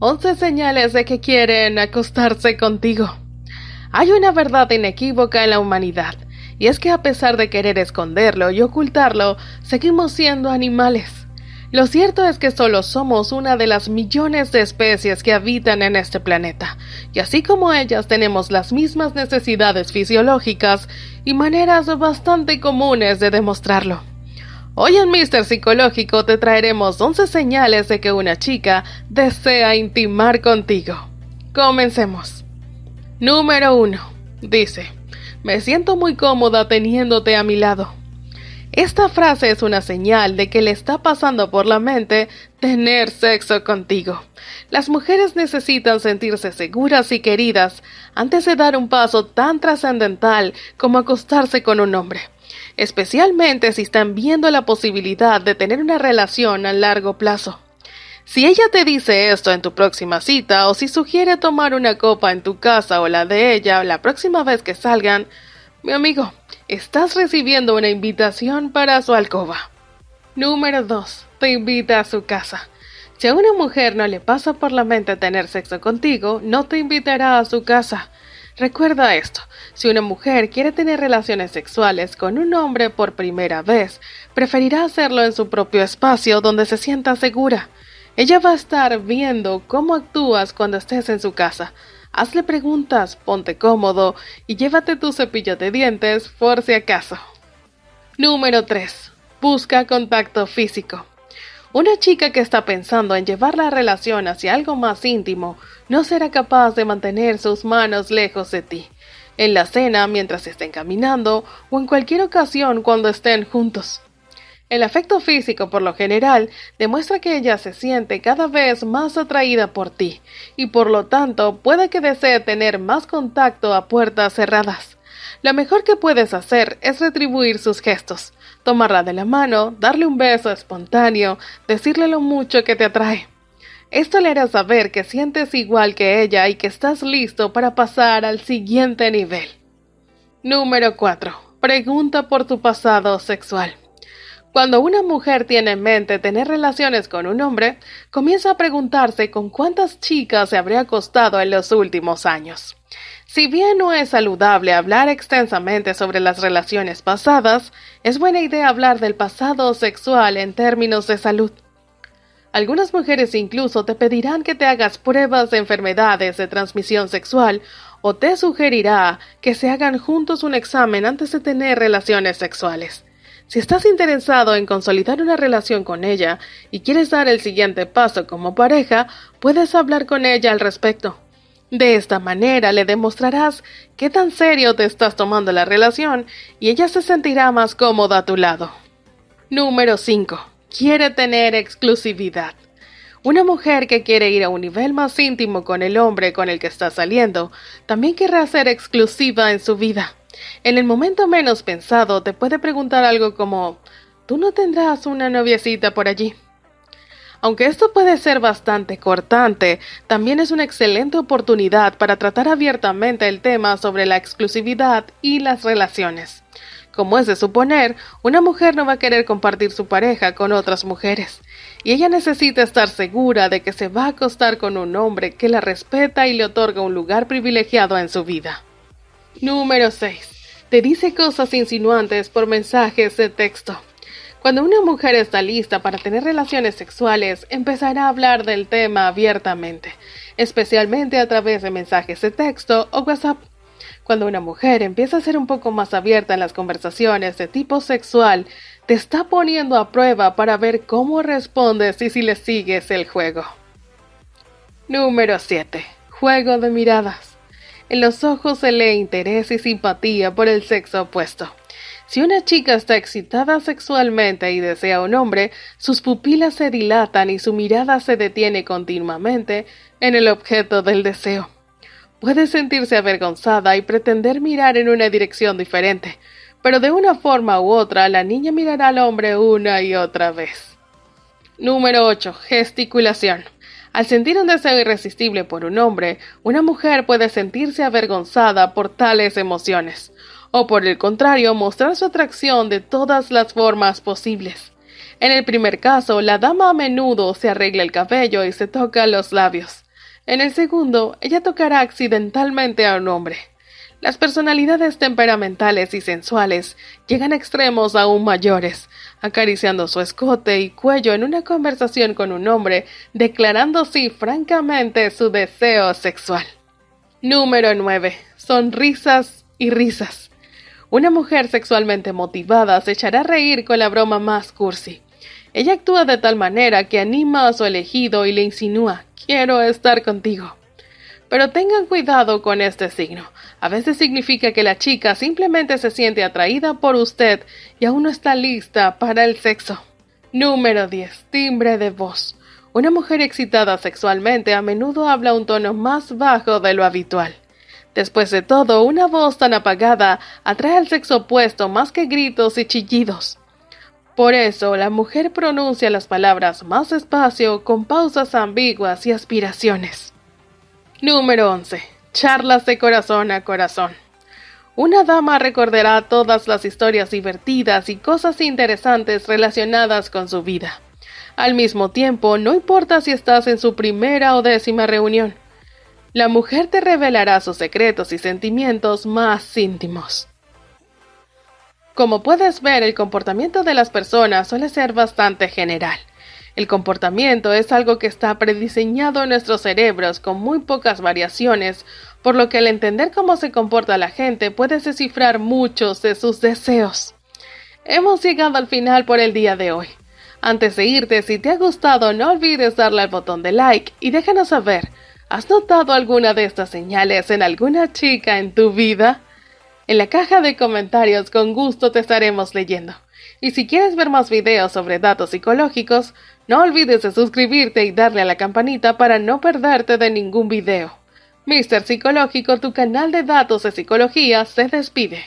11 señales de que quieren acostarse contigo. Hay una verdad inequívoca en la humanidad, y es que a pesar de querer esconderlo y ocultarlo, seguimos siendo animales. Lo cierto es que solo somos una de las millones de especies que habitan en este planeta, y así como ellas tenemos las mismas necesidades fisiológicas y maneras bastante comunes de demostrarlo. Hoy en Mr. Psicológico te traeremos 11 señales de que una chica desea intimar contigo. Comencemos. Número 1. Dice: me siento muy cómoda teniéndote a mi lado. Esta frase es una señal de que le está pasando por la mente tener sexo contigo. Las mujeres necesitan sentirse seguras y queridas antes de dar un paso tan trascendental como acostarse con un hombre, especialmente si están viendo la posibilidad de tener una relación a largo plazo. Si ella te dice esto en tu próxima cita o si sugiere tomar una copa en tu casa o la de ella la próxima vez que salgan, mi amigo, estás recibiendo una invitación para su alcoba. Número 2. Te invita a su casa. Si a una mujer no le pasa por la mente tener sexo contigo, no te invitará a su casa. Recuerda esto: si una mujer quiere tener relaciones sexuales con un hombre por primera vez, preferirá hacerlo en su propio espacio donde se sienta segura. Ella va a estar viendo cómo actúas cuando estés en su casa. Hazle preguntas, ponte cómodo y llévate tu cepillo de dientes por si acaso. Número 3. Busca contacto físico. Una chica que está pensando en llevar la relación hacia algo más íntimo no será capaz de mantener sus manos lejos de ti, en la cena mientras estén caminando o en cualquier ocasión cuando estén juntos. El afecto físico, por lo general, demuestra que ella se siente cada vez más atraída por ti y por lo tanto puede que desee tener más contacto a puertas cerradas. Lo mejor que puedes hacer es retribuir sus gestos, tomarla de la mano, darle un beso espontáneo, decirle lo mucho que te atrae. Esto le hará saber que sientes igual que ella y que estás listo para pasar al siguiente nivel. Número 4. Pregunta por tu pasado sexual. Cuando una mujer tiene en mente tener relaciones con un hombre, comienza a preguntarse con cuántas chicas se habría acostado en los últimos años. Si bien no es saludable hablar extensamente sobre las relaciones pasadas, es buena idea hablar del pasado sexual en términos de salud. Algunas mujeres incluso te pedirán que te hagas pruebas de enfermedades de transmisión sexual o te sugerirá que se hagan juntos un examen antes de tener relaciones sexuales. Si estás interesado en consolidar una relación con ella y quieres dar el siguiente paso como pareja, puedes hablar con ella al respecto. De esta manera le demostrarás qué tan serio te estás tomando la relación y ella se sentirá más cómoda a tu lado. Número 5. Quiere tener exclusividad. Una mujer que quiere ir a un nivel más íntimo con el hombre con el que está saliendo, también querrá ser exclusiva en su vida. En el momento menos pensado te puede preguntar algo como: ¿tú no tendrás una noviecita por allí? Aunque esto puede ser bastante cortante, también es una excelente oportunidad para tratar abiertamente el tema sobre la exclusividad y las relaciones. Como es de suponer, una mujer no va a querer compartir su pareja con otras mujeres, y ella necesita estar segura de que se va a acostar con un hombre que la respeta y le otorga un lugar privilegiado en su vida. Número 6. Te dice cosas insinuantes por mensajes de texto. Cuando una mujer está lista para tener relaciones sexuales, empezará a hablar del tema abiertamente, especialmente a través de mensajes de texto o WhatsApp. Cuando una mujer empieza a ser un poco más abierta en las conversaciones de tipo sexual, te está poniendo a prueba para ver cómo respondes y si le sigues el juego. Número 7. Juego de miradas. En los ojos se lee interés y simpatía por el sexo opuesto. Si una chica está excitada sexualmente y desea a un hombre, sus pupilas se dilatan y su mirada se detiene continuamente en el objeto del deseo. Puede sentirse avergonzada y pretender mirar en una dirección diferente, pero de una forma u otra la niña mirará al hombre una y otra vez. Número 8. Gesticulación. Al sentir un deseo irresistible por un hombre, una mujer puede sentirse avergonzada por tales emociones, o por el contrario, mostrar su atracción de todas las formas posibles. En el primer caso, la dama a menudo se arregla el cabello y se toca los labios. En el segundo, ella tocará accidentalmente a un hombre. Las personalidades temperamentales y sensuales llegan a extremos aún mayores, acariciando su escote y cuello en una conversación con un hombre, declarando así francamente su deseo sexual. Número 9. Sonrisas y risas. Una mujer sexualmente motivada se echará a reír con la broma más cursi. Ella actúa de tal manera que anima a su elegido y le insinúa: «Quiero estar contigo». Pero tengan cuidado con este signo. A veces significa que la chica simplemente se siente atraída por usted y aún no está lista para el sexo. Número 10. Timbre de voz. Una mujer excitada sexualmente a menudo habla un tono más bajo de lo habitual. Después de todo, una voz tan apagada atrae al sexo opuesto más que gritos y chillidos. Por eso, la mujer pronuncia las palabras más despacio, con pausas ambiguas y aspiraciones. Número 11. Charlas de corazón a corazón. Una dama recordará todas las historias divertidas y cosas interesantes relacionadas con su vida. Al mismo tiempo, no importa si estás en su primera o 10ª reunión. La mujer te revelará sus secretos y sentimientos más íntimos. Como puedes ver, el comportamiento de las personas suele ser bastante general. El comportamiento es algo que está prediseñado en nuestros cerebros con muy pocas variaciones, por lo que al entender cómo se comporta la gente puedes descifrar muchos de sus deseos. Hemos llegado al final por el día de hoy. Antes de irte, si te ha gustado, no olvides darle al botón de like y déjanos saber, ¿has notado alguna de estas señales en alguna chica en tu vida? En la caja de comentarios con gusto te estaremos leyendo. Y si quieres ver más videos sobre datos psicológicos, no olvides de suscribirte y darle a la campanita para no perderte de ningún video. Mr. Psicológico, tu canal de datos de psicología, se despide.